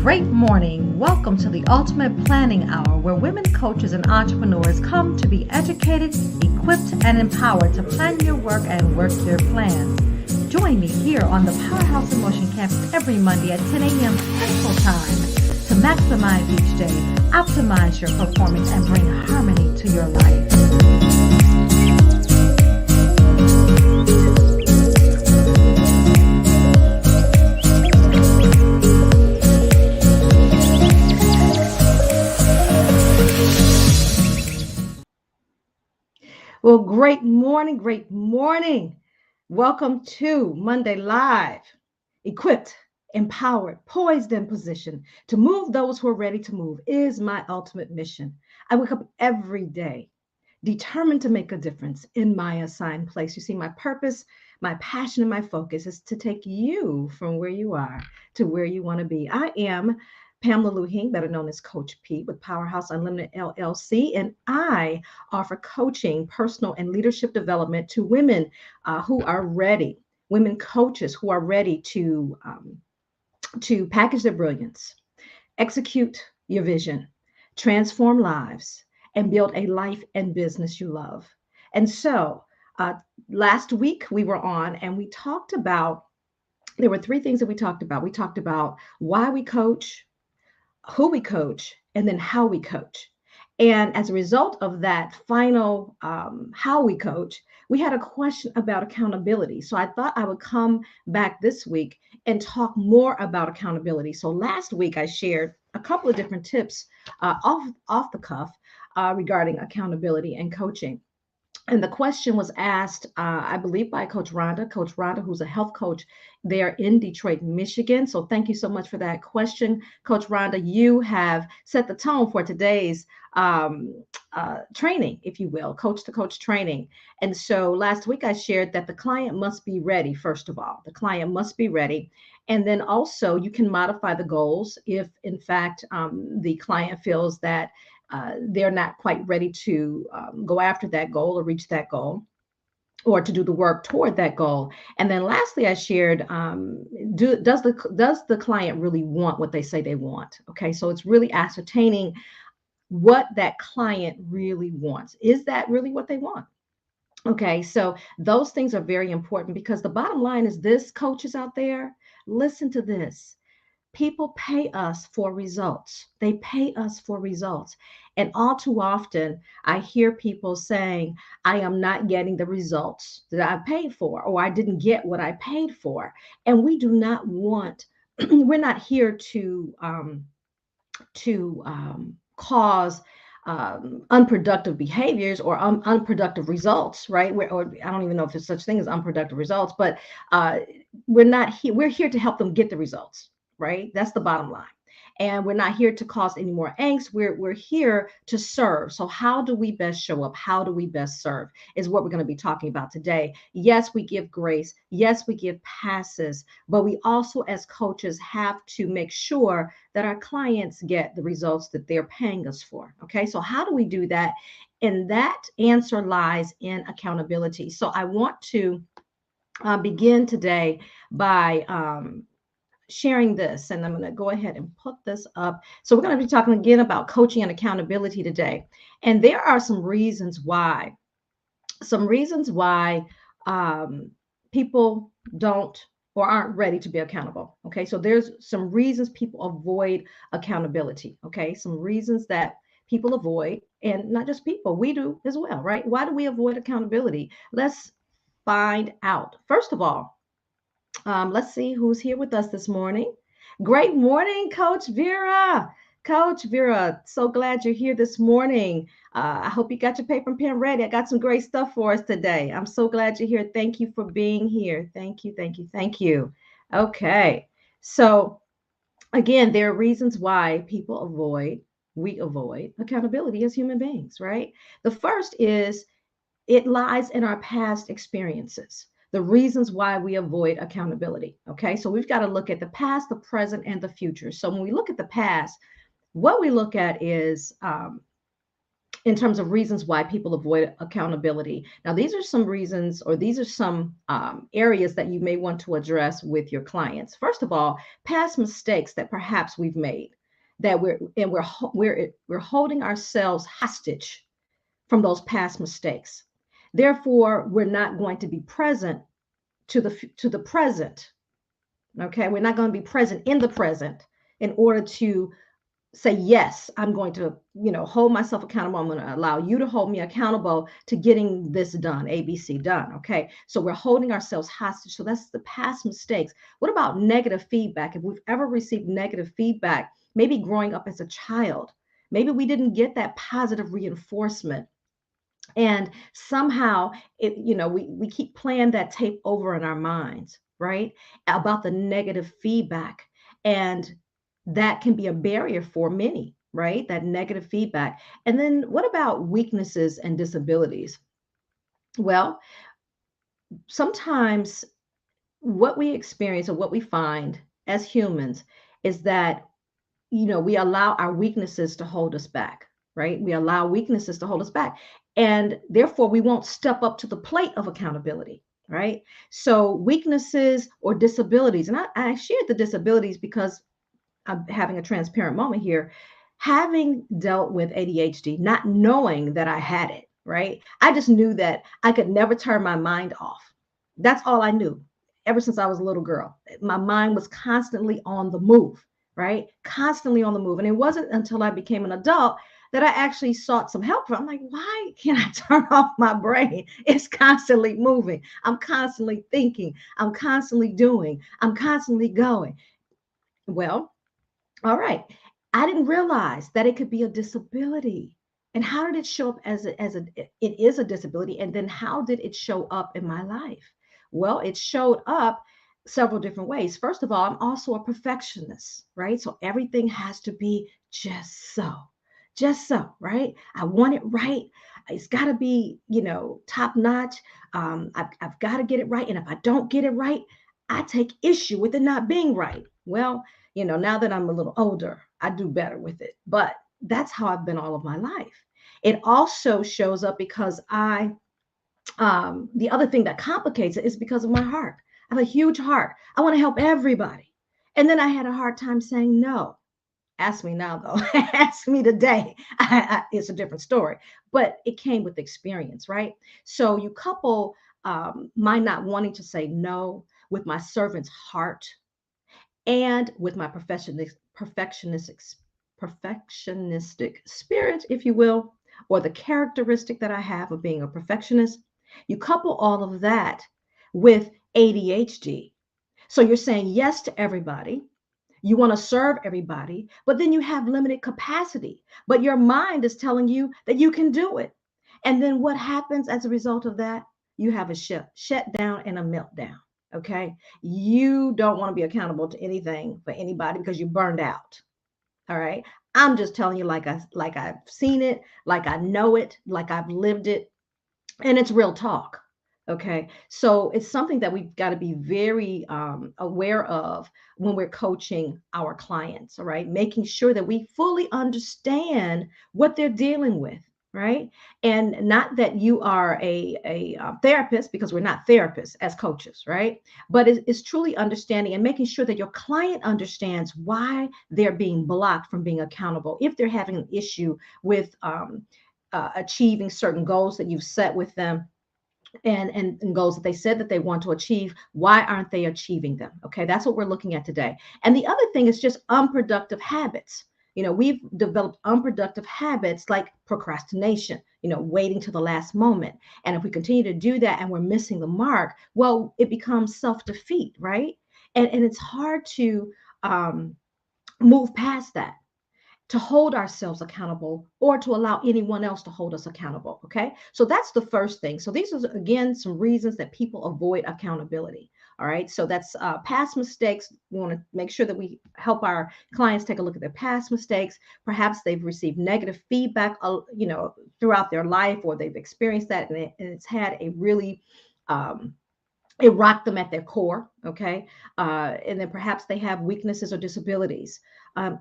great morning. Welcome to the Ultimate Planning Hour, where women coaches and entrepreneurs come to be educated, equipped, and empowered to plan your work and work your plans. Join me here on the Powerhouse in Motion campus every Monday at 10 a.m. Central Time to maximize each day, optimize your performance, and bring harmony to your life. Well, great morning, great morning. Welcome to Monday Live, equipped, empowered, poised in position to move those who are ready to move is my ultimate mission. I wake up every day determined to make a difference in my assigned place. You see, my purpose, my passion, and my focus is to take you from where you are to where you want to be. I am Pamela Lue-Hing, better known as Coach P with Powerhouse Unlimited LLC, and I offer coaching, personal, and leadership development to women who are ready, women coaches who are ready to package their brilliance, execute your vision, transform lives, and build a life and business you love. And so, last week we were on and we talked about, there were three things that we talked about. We talked about why we coach, who we coach, and then how we coach. And as a result of that final how we coach, we had a question about accountability. So I thought I would come back this week and talk more about accountability. So last week I shared a couple of different tips off the cuff regarding accountability and coaching. And the question was asked, I believe, by Coach Rhonda, who's a health coach there in Detroit, Michigan. So thank you so much for that question, Coach Rhonda. You have set the tone for today's training, if you will, coach to coach training. And so last week I shared that the client must be ready. First of all, the client must be ready. And then also you can modify the goals if, in fact, the client feels that they're not quite ready to go after that goal or reach that goal or to do the work toward that goal. And then lastly, I shared, does the client really want what they say they want? Okay, so it's really ascertaining what that client really wants. Is that really what they want? Okay, so those things are very important because the bottom line is this, coaches out there, listen to this. People pay us for results. They pay us for results. And all too often, I hear people saying, I am not getting the results that I paid for, or I didn't get what I paid for. And we do not want, we're not here to cause unproductive behaviors or unproductive results, right? Or I don't even know if there's such thing as unproductive results, but we're not here. We're here to help them get the results, right? That's the bottom line. And we're not here to cause any more angst. We're here to serve. So how do we best show up? How do we best serve is what we're going to be talking about today. Yes, we give grace. Yes, we give passes, but we also as coaches have to make sure that our clients get the results that they're paying us for. Okay, so how do we do that? And that answer lies in accountability. So I want to begin today by sharing this, and I'm going to go ahead and put this up. So we're going to be talking again about coaching and accountability today. And there are some reasons why people don't or aren't ready to be accountable. Okay, so there's some reasons people avoid accountability. Okay, some reasons that people avoid, and not just people, we do as well, right? Why do we avoid accountability? Let's find out. First of all, let's see who's here with us this morning. Great morning, Coach Vera. Coach Vera, so glad you're here this morning. I hope you got your paper and pen ready. I got some great stuff for us today. I'm so glad you're here. Thank you for being here. Thank you, thank you, thank you. Okay, so again, there are reasons why we avoid accountability as human beings, right? The first is it lies in our past experiences, the reasons why we avoid accountability. Okay, so we've got to look at the past, the present, and the future. So when we look at the past, what we look at is in terms of reasons why people avoid accountability. Now, these are some reasons, or these are some areas that you may want to address with your clients. First of all, past mistakes that perhaps we've made, that we're holding ourselves hostage from those past mistakes. Therefore, we're not going to be present to the present. Okay, we're not going to be present in the present in order to say, yes, I'm going to, hold myself accountable. I'm going to allow you to hold me accountable to getting this done, ABC done. Okay. So we're holding ourselves hostage. So that's the past mistakes. What about negative feedback? If we've ever received negative feedback, maybe growing up as a child, maybe we didn't get that positive reinforcement. And somehow we keep playing that tape over in our minds, right? About the negative feedback. And that can be a barrier for many, right? That negative feedback. And then what about weaknesses and disabilities? Well, sometimes what we experience or what we find as humans is that we allow our weaknesses to hold us back, right? We allow weaknesses to hold us back. And therefore, we won't step up to the plate of accountability, right? So, weaknesses or disabilities, and I shared the disabilities because I'm having a transparent moment here. Having dealt with ADHD, not knowing that I had it, right? I just knew that I could never turn my mind off. That's all I knew ever since I was a little girl. My mind was constantly on the move, right? Constantly on the move. And it wasn't until I became an adult that I actually sought some help. I'm like, why can't I turn off my brain? It's constantly moving. I'm constantly thinking. I'm constantly doing. I'm constantly going. Well, all right. I didn't realize that it could be a disability. And how did it show up it is a disability? And then how did it show up in my life? Well, it showed up several different ways. First of all, I'm also a perfectionist, right? So everything has to be just so, right? I want it right. It's got to be, top notch. I've got to get it right. And if I don't get it right, I take issue with it not being right. Well, now that I'm a little older, I do better with it. But that's how I've been all of my life. It also shows up because the other thing that complicates it is because of my heart. I have a huge heart. I want to help everybody. And then I had a hard time saying no. Ask me now, though. Ask me today. It's a different story, but it came with experience, right? So you couple my not wanting to say no with my servant's heart and with my perfectionistic spirit, if you will, or the characteristic that I have of being a perfectionist. You couple all of that with ADHD. So you're saying yes to everybody. You want to serve everybody, but then you have limited capacity. But your mind is telling you that you can do it. And then what happens as a result of that? You have a shutdown and a meltdown. Okay. You don't want to be accountable to anything for anybody because you burned out. All right. I'm just telling you like I've seen it, like I know it, like I've lived it, and it's real talk. Okay, so it's something that we've got to be very aware of when we're coaching our clients. All right, making sure that we fully understand what they're dealing with, right? And not that you are a therapist, because we're not therapists as coaches, right? But it's truly understanding and making sure that your client understands why they're being blocked from being accountable. If they're having an issue with achieving certain goals that you've set with them, and goals that they said that they want to achieve, why aren't they achieving them? Okay, that's what we're looking at today. And the other thing is just unproductive habits. We've developed unproductive habits like procrastination, waiting to the last moment. And if we continue to do that and we're missing the mark, well, it becomes self-defeat, right? And it's hard to move past that, to hold ourselves accountable, or to allow anyone else to hold us accountable. Okay. So that's the first thing. So these are, again, some reasons that people avoid accountability. All right. So that's past mistakes. We want to make sure that we help our clients take a look at their past mistakes. Perhaps they've received negative feedback, throughout their life, or they've experienced that and it's had a really it rocked them at their core. Okay. And then perhaps they have weaknesses or disabilities,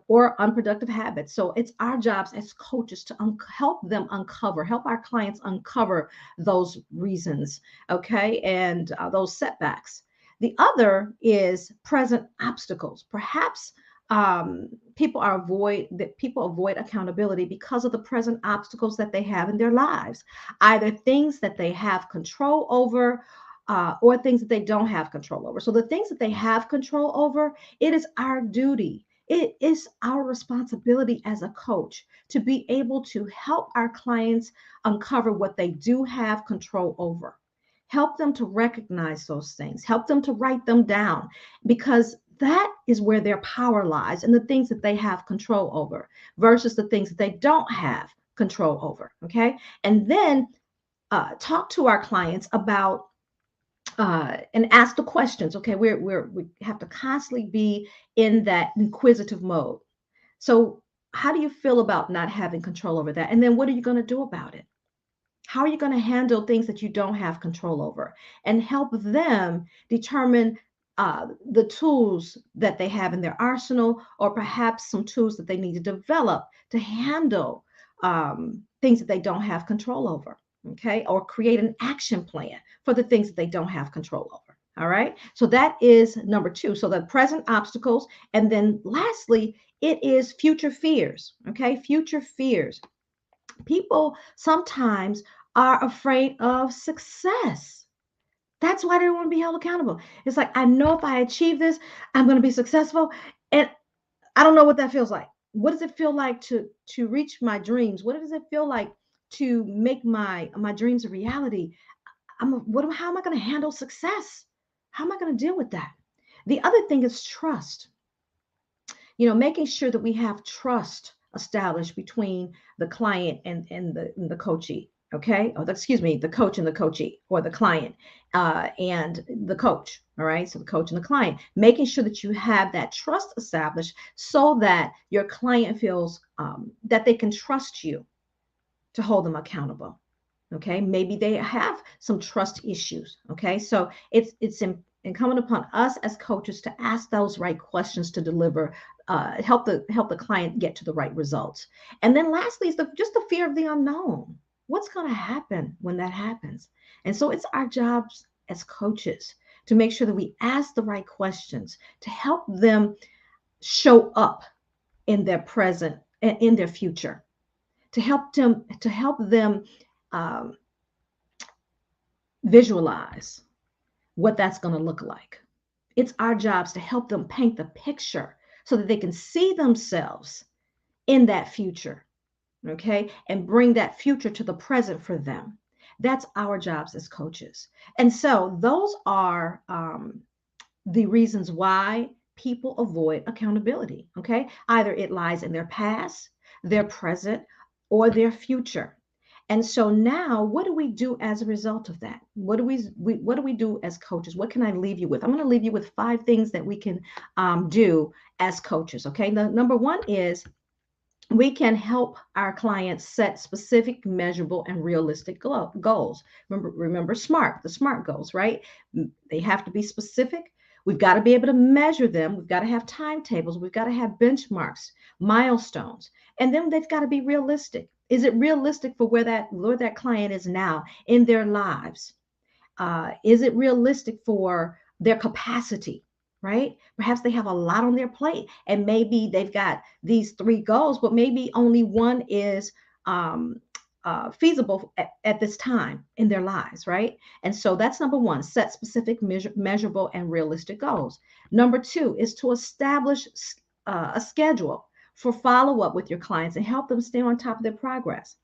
or unproductive habits. So it's our jobs as coaches to help them uncover, help our clients uncover those reasons. Okay. And those setbacks. The other is present obstacles. Perhaps people avoid accountability because of the present obstacles that they have in their lives, either things that they have control over, or things that they don't have control over. So the things that they have control over, it is our duty. It is our responsibility as a coach to be able to help our clients uncover what they do have control over. Help them to recognize those things, help them to write them down, because that is where their power lies, and the things that they have control over versus the things that they don't have control over. Okay. And then talk to our clients about and ask the questions. Okay, we have to constantly be in that inquisitive mode. So, how do you feel about not having control over that? And then, what are you going to do about it? How are you going to handle things that you don't have control over? And help them determine the tools that they have in their arsenal, or perhaps some tools that they need to develop to handle things that they don't have control over. Okay, or create an action plan for the things that they don't have control over. All right, so that is number two. So the present obstacles. And then lastly, it is future fears. Okay, future fears. People sometimes are afraid of success. That's why they don't want to be held accountable. It's like, I know if I achieve this, I'm going to be successful. And I don't know what that feels like. What does it feel like to reach my dreams? What does it feel like to make my dreams a reality? How am I going to handle success? How am I going to deal with that? The other thing is trust. Making sure that we have trust established between the client and the coachee. Okay, excuse me, the coach and the coachee, or the client and the coach. All right, so the coach and the client, making sure that you have that trust established so that your client feels that they can trust you to hold them accountable. Okay, maybe they have some trust issues. Okay, so it's incumbent upon us as coaches to ask those right questions to deliver, help the client get to the right results. And then lastly is just the fear of the unknown. What's going to happen when that happens? And so it's our jobs as coaches to make sure that we ask the right questions to help them show up in their present and in their future, to help them um, visualize what that's going to look like. It's our jobs to help them paint the picture so that they can see themselves in that future, okay, and bring that future to the present for them. That's our jobs as coaches. And so those are the reasons why people avoid accountability, okay? Either it lies in their past, their present, or their future. And so now, what do we do as a result of that? What do we do as coaches? What can I leave you with? I'm going to leave you with 5 things that we can do as coaches. Okay, number one is we can help our clients set specific, measurable, and realistic goals. Remember the SMART goals, right? They have to be specific. We've got to be able to measure them. We've got to have timetables. We've got to have benchmarks, milestones, and then they've got to be realistic. Is it realistic for where that client is now in their lives? Is it realistic for their capacity? Right? Perhaps they have a lot on their plate, and maybe they've got these 3 goals, but maybe only one is feasible at this time in their lives, right? And so that's number one: set specific, measurable, and realistic goals. Number two is to establish a schedule for follow up with your clients and help them stay on top of their progress.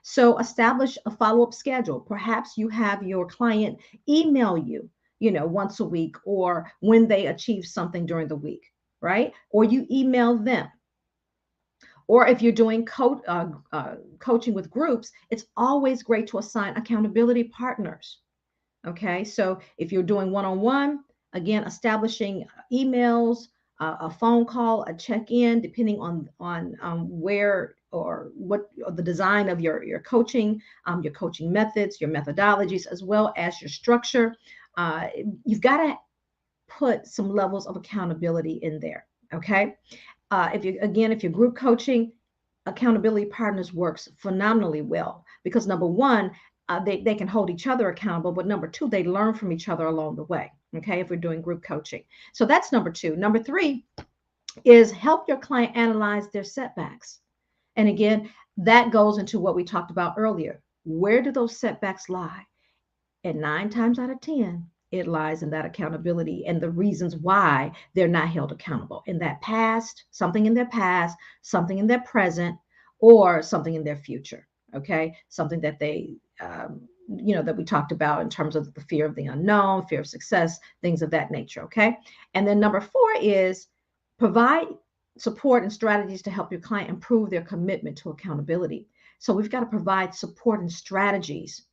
So establish a follow-up schedule. Perhaps you have your client email you, once a week, or when they achieve something during the week, right? Or you email them. Or if you're doing coaching with groups, it's always great to assign accountability partners. Okay, so if you're doing one-on-one, again, establishing emails, a phone call, a check-in, depending on where or what or the design of your coaching methods, your methodologies, as well as your structure. uh, you've got to put some levels of accountability in there. Okay. If you're group coaching, accountability partners works phenomenally well because number one, they can hold each other accountable, but number two, they learn from each other along the way. Okay. If we're doing group coaching. So that's number two. Number three is help your client analyze their setbacks. And again, that goes into what we talked about earlier. Where do those setbacks lie? And 9 times out of 10, it lies in that accountability and the reasons why they're not held accountable in that past, something in their past, something in their present, or something in their future. Okay. Something that that we talked about in terms of the fear of the unknown, fear of success, things of that nature. Okay. And then number four is provide support and strategies to help your client improve their commitment to accountability. So we've got to provide support and strategies.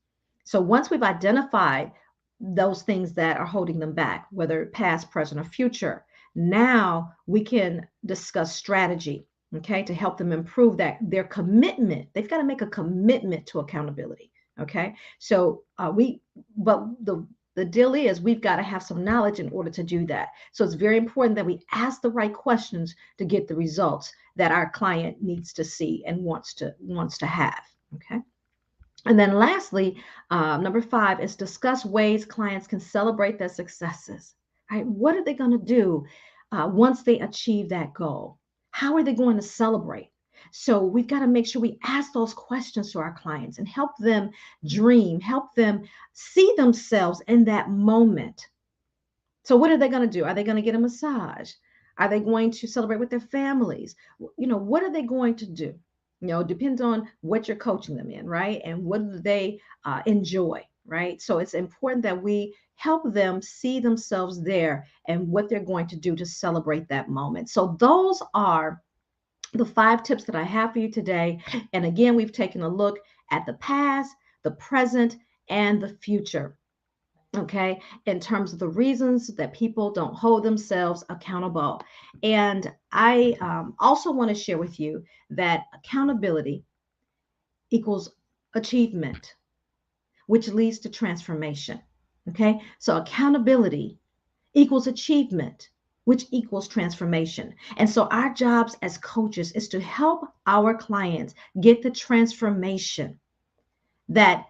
So once we've identified those things that are holding them back, whether past, present, or future, now we can discuss strategy, okay, to help them improve that their commitment. They've got to make a commitment to accountability, okay. So but the deal is we've got to have some knowledge in order to do that. So it's very important that we ask the right questions to get the results that our client needs to see and wants to have, okay. And then lastly, number five is discuss ways clients can celebrate their successes. Right? What are they going to do once they achieve that goal? How are they going to celebrate? So we've got to make sure we ask those questions to our clients and help them dream, help them see themselves in that moment. So what are they going to do? Are they going to get a massage? Are they going to celebrate with their families? What are they going to do? Depends on what you're coaching them in, right? And what do they enjoy, right? So it's important that we help them see themselves there and what they're going to do to celebrate that moment. So those are the 5 tips that I have for you today. And again, we've taken a look at the past, the present, and the future. Okay, in terms of the reasons that people don't hold themselves accountable. And I also want to share with you that accountability equals achievement, which leads to transformation. Okay, so accountability equals achievement, which equals transformation. And so our jobs as coaches is to help our clients get the transformation that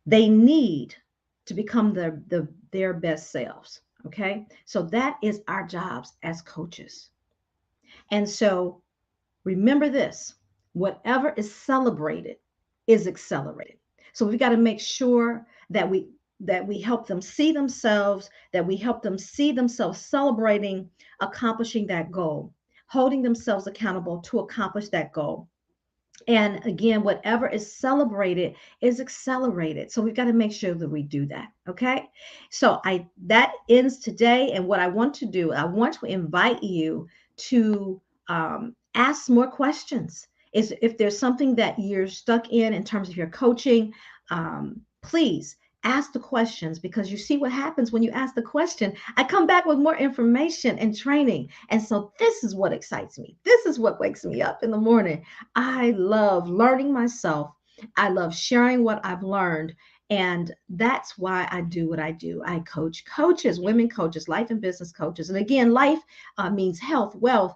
they need to become their best selves. Okay. So that is our jobs as coaches. And so remember this, whatever is celebrated is accelerated. So we've got to make sure that we help them see themselves, that we help them see themselves celebrating, accomplishing that goal, holding themselves accountable to accomplish that goal. And again, whatever is celebrated is accelerated. So we've got to make sure that we do that. Okay. So that ends today. And what I want to do, I want to invite you to ask more questions. Is if there's something that you're stuck in terms of your coaching, please ask the questions, because you see what happens when you ask the question. I come back with more information and training. And so this is what excites me. This is what wakes me up in the morning. I love learning myself. I love sharing what I've learned. And that's why I do what I do. I coach coaches, women coaches, life and business coaches. And again, life means health, wealth,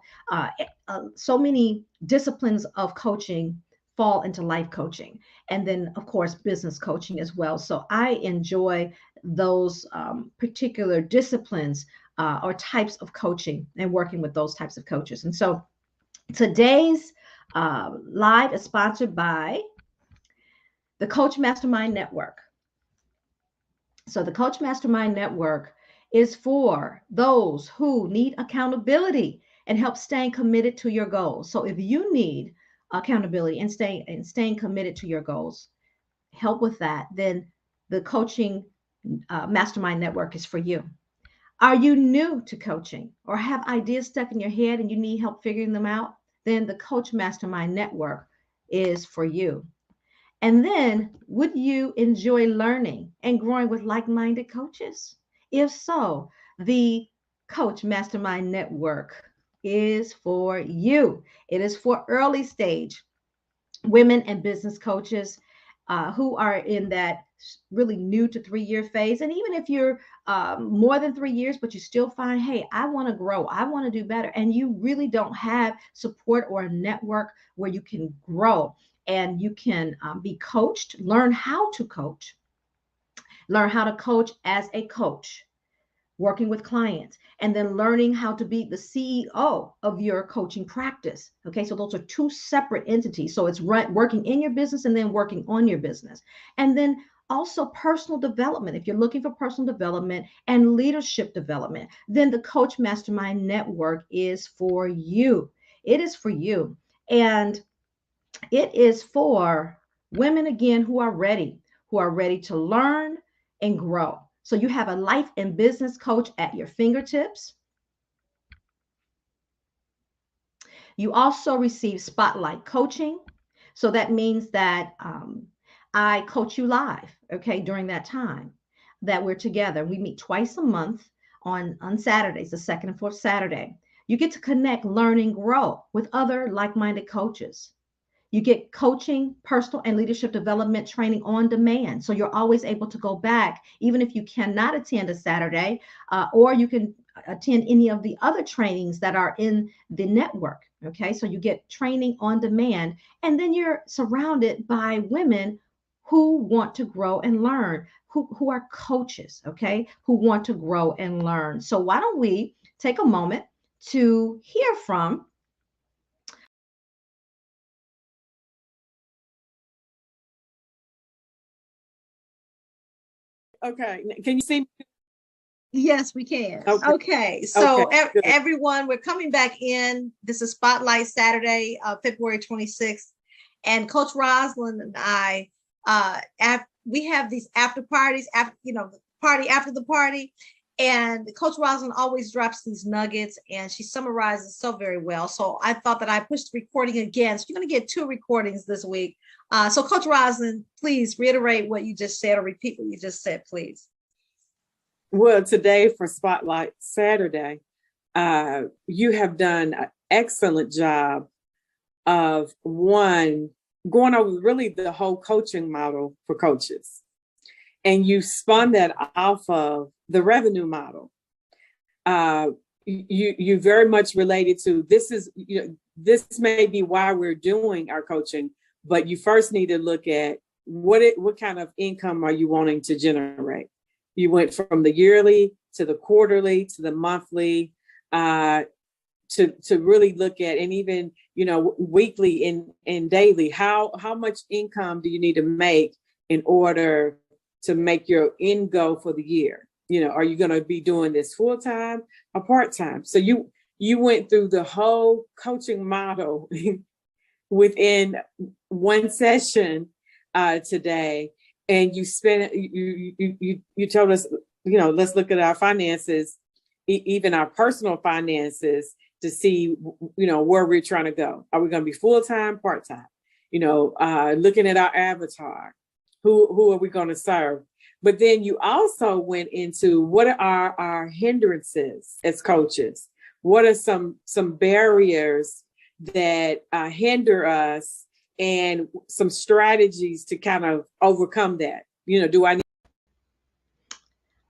so many disciplines of coaching fall into life coaching, and then of course business coaching as well. So I enjoy those particular disciplines or types of coaching and working with those types of coaches. And so today's live is sponsored by the Coach Mastermind Network. So the Coach Mastermind Network is for those who need accountability and help staying committed to your goals. So if you need accountability and staying committed to your goals, help with that, then the Coaching Mastermind Network is for you. Are you new to coaching or have ideas stuck in your head and you need help figuring them out? Then the Coach Mastermind Network is for you. And then, would you enjoy learning and growing with like-minded coaches? If so, the Coach Mastermind Network is for you. It is for early stage women and business coaches. who are in that really new to 3 year phase. And even if you're more than 3 years, but you still find, hey, I want to grow, I want to do better, and you really don't have support or a network where you can grow and you can be coached, learn how to coach as a coach, working with clients, and then learning how to be the CEO of your coaching practice. Okay, so those are two separate entities. So it's working in your business and then working on your business. And then also personal development. If you're looking for personal development and leadership development, then the Coach Mastermind Network is for you. It is for you. And it is for women, again, who are ready to learn and grow. So you have a life and business coach at your fingertips. You also receive spotlight coaching. So that means that I coach you live, okay, during that time that we're together. We meet twice a month on Saturdays, the second and fourth Saturday. You get to connect, learn, and grow with other like-minded coaches. You get coaching, personal and leadership development training on demand. So you're always able to go back, even if you cannot attend a Saturday, or you can attend any of the other trainings that are in the network. Okay, so you get training on demand, and then you're surrounded by women who want to grow and learn, who are coaches, okay, who want to grow and learn. So why don't we take a moment to hear from Okay. Can you see me? Yes, we can. Okay. Okay. So Good. everyone, we're coming back in. This is Spotlight Saturday, February 26th. And Coach Rosalind and I, we have these after parties, after, the party after the party. And Coach Rosalind always drops these nuggets and she summarizes so very well. So I thought that I pushed the recording again. So you're going to get 2 recordings this week. So Coach Rosalind, please reiterate what you just said or repeat what you just said, please. Well, today for Spotlight Saturday, you have done an excellent job of going over really the whole coaching model for coaches. And you spun that off of the revenue model. You very much related to this may be why we're doing our coaching, but you first need to look at what kind of income are you wanting to generate. You went from the yearly to the quarterly to the monthly, to really look at, and even weekly and daily. How much income do you need to make in order to make your end goal for the year? Are you going to be doing this full time or part time? So you went through the whole coaching model within one session today. And you told us, let's look at our finances, even our personal finances, to see, where we're trying to go. Are we going to be full-time, part-time? Looking at our avatar, who are we going to serve? But then you also went into what are our hindrances as coaches? What are some barriers that hinder us, and some strategies to kind of overcome that? Do I need?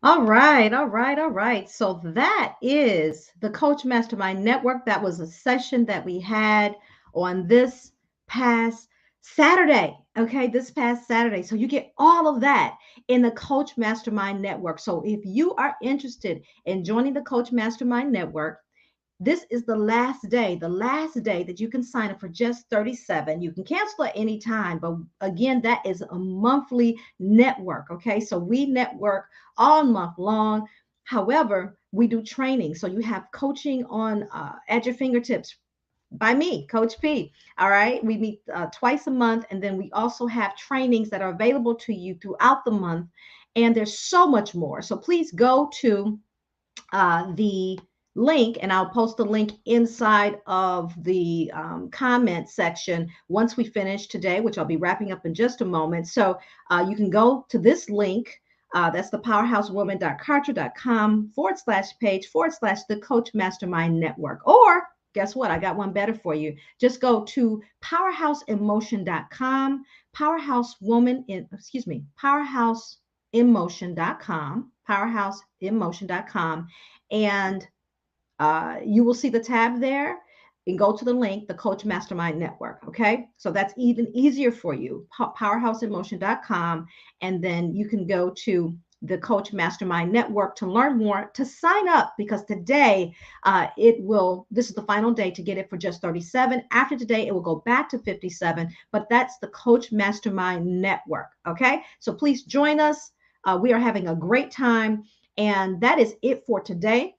All right. So that is the Coach Mastermind Network. That was a session that we had on this past Saturday. Okay, this past Saturday. So you get all of that in the Coach Mastermind Network. So if you are interested in joining the Coach Mastermind Network, this is the last day that you can sign up for just $37. You can cancel at any time, but again, that is a monthly network. Okay, so we network all month long. However, we do training, so you have coaching on at your fingertips by me, Coach P. All right, we meet twice a month, and then we also have trainings that are available to you throughout the month, and there's so much more. So please go to the link, and I'll post the link inside of the comment section once we finish today, which I'll be wrapping up in just a moment. So you can go to this link. That's the powerhousewoman.kartra.com/page/the Coach Mastermind Network. Or guess what? I got one better for you. Just go to powerhouseinmotion.com, powerhouseinmotion.com, and you will see the tab there and go to the link, the Coach Mastermind Network. Okay. So that's even easier for you, powerhouseinmotion.com. And then you can go to the Coach Mastermind Network to learn more, to sign up, because today this is the final day to get it for just 37. After today, it will go back to 57, but that's the Coach Mastermind Network. Okay. So please join us. We are having a great time. And that is it for today.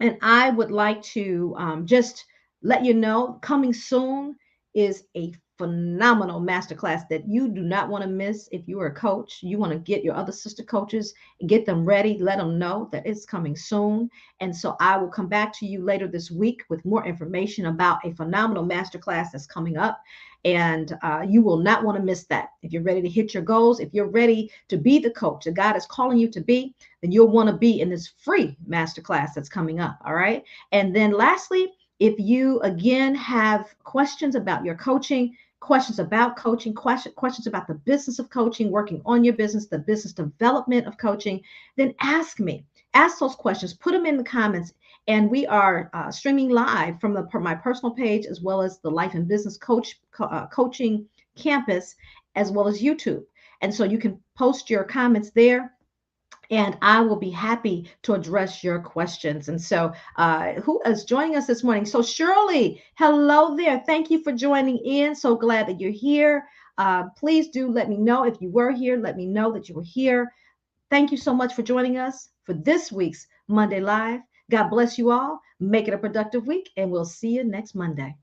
And I would like to just let you know, coming soon is a phenomenal masterclass that you do not want to miss. If you are a coach, you want to get your other sister coaches and get them ready, let them know that it's coming soon. And so I will come back to you later this week with more information about a phenomenal masterclass that's coming up. And you will not want to miss that. If you're ready to hit your goals, if you're ready to be the coach that God is calling you to be, then you'll want to be in this free masterclass that's coming up. All right. And then lastly, if you again have questions about your coaching, questions about coaching, questions about the business of coaching, working on your business, the business development of coaching, then ask me. Ask those questions, put them in the comments. And we are streaming live from my personal page, as well as the Life and Business Coaching Campus, as well as YouTube. And so you can post your comments there, and I will be happy to address your questions. And so, who is joining us this morning? So, Shirley, hello there. Thank you for joining in. So glad that you're here. Please do let me know if you were here. Let me know that you were here. Thank you so much for joining us for this week's Monday Live. God bless you all. Make it a productive week, and we'll see you next Monday.